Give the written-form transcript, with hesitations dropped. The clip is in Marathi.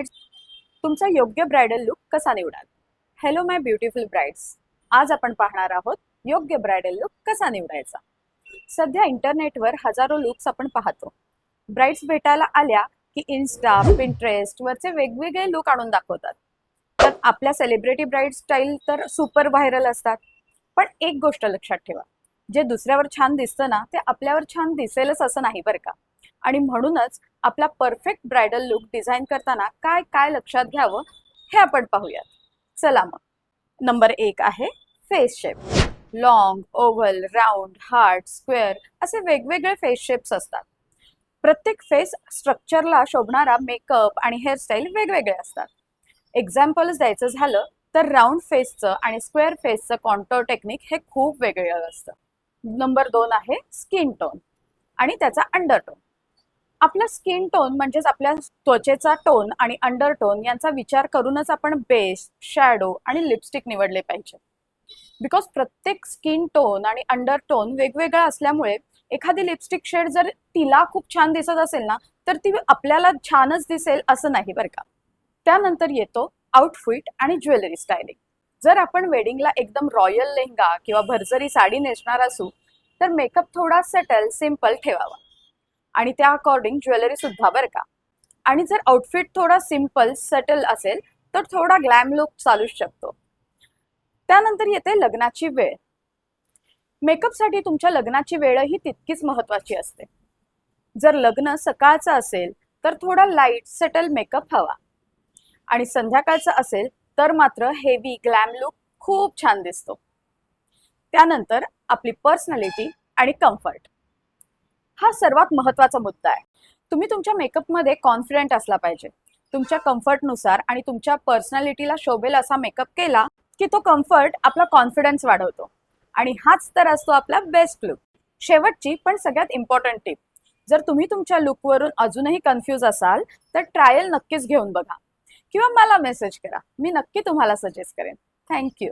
तुमचा योग्य ब्रायडल लुक कसा निवडाल? हॅलो माय ब्युटिफुल ब्राइड्स. आज आपण पाहणार आहोत योग्य ब्रायडल लुक कसा निवडायचा. सध्या इंटरनेटवर हजारो लुक्स आपण पाहतो. ब्राइड्स भेटायला आल्या की इन्स्टा, पिंटरेस्ट वरचे वेगवेगळे लुक आणून दाखवतात. त्यात आपल्या सेलिब्रिटी ब्राइड स्टाईल तर सुपर व्हायरल असतात. पण एक गोष्ट लक्षात ठेवा, जे दुसऱ्यावर छान दिसतं ना, ते आपल्यावर छान दिसेलच असं नाही बरं का. आणि म्हणूनच आपला परफेक्ट ब्रायडल लुक डिझाईन करताना काय काय लक्षात घ्यावं हे आपण पाहूयात. चला मग. नंबर 1 आहे face shape. Long, oval, round, heart, square असे वेगवेगळे फेस शेप्स असतात. प्रत्येक फेस स्ट्रक्चरला शोभणारा मेकअप आणि हेअरस्टाईल वेगवेगळे असतात. एक्झाम्पल्स द्यायचं झालं तर राऊंड फेसचं आणि स्क्वेअर फेसचं कॉन्टोर टेक्निक हे खूप वेगळं असतं. नंबर 2 आहे स्किन टोन आणि त्याचा अंडरटोन. आपला स्किन टोन म्हणजेच आपल्या त्वचेचा टोन आणि अंडरटोन यांचा विचार करूनच आपण बेस, शॅडो आणि लिपस्टिक निवडले पाहिजे. बिकॉज प्रत्येक स्किन टोन आणि अंडरटोन वेगवेगळा असल्यामुळे एखादी लिपस्टिक शेड जर तिला खूप छान दिसत असेल ना, तर ती आपल्याला छानच दिसेल असं नाही बरं का. त्यानंतर येतो आउटफिट आणि ज्वेलरी स्टायलिंग. जर आपण वेडिंगला एकदम रॉयल लेहंगा किंवा भरजरी साडी नेसणार असू तर मेकअप थोडा सेटल, सिम्पल ठेवावा आणि त्या अकॉर्डिंग ज्वेलरी सुद्धा बरं का. आणि जर आउटफिट थोडा सिम्पल सेटल असेल तर थोडा ग्लॅम लुक चालूच शकतो. त्यानंतर येते लग्नाची वेळ. मेकअपसाठी तुमच्या लग्नाची वेळही तितकीच महत्वाची असते. जर लग्न सकाळचं असेल तर थोडा लाईट सेटल मेकअप हवा आणि संध्याकाळचं असेल तर मात्र हेवी ग्लॅम लुक खूप छान दिसतो. त्यानंतर आपली पर्सनॅलिटी आणि कम्फर्ट हा सर्वात महत्त्वाचा मुद्दा आहे. तुम्ही तुमच्या मेकअपमध्ये कॉन्फिडंट असला पाहिजे. तुमच्या कम्फर्टनुसार आणि तुमच्या पर्सनॅलिटीला शोभेल असा मेकअप केला की तो कम्फर्ट आपला कॉन्फिडन्स वाढवतो आणि हाच तर असतो आपला बेस्ट लुक. शेवटची पण सगळ्यात इम्पॉर्टंट टिप, जर तुम्ही तुमच्या लुकवरून अजूनही कन्फ्यूज असाल तर ट्रायल नक्कीच घेऊन बघा किंवा मला मेसेज करा. मी नक्की तुम्हाला सजेस्ट करेन. थँक्यू.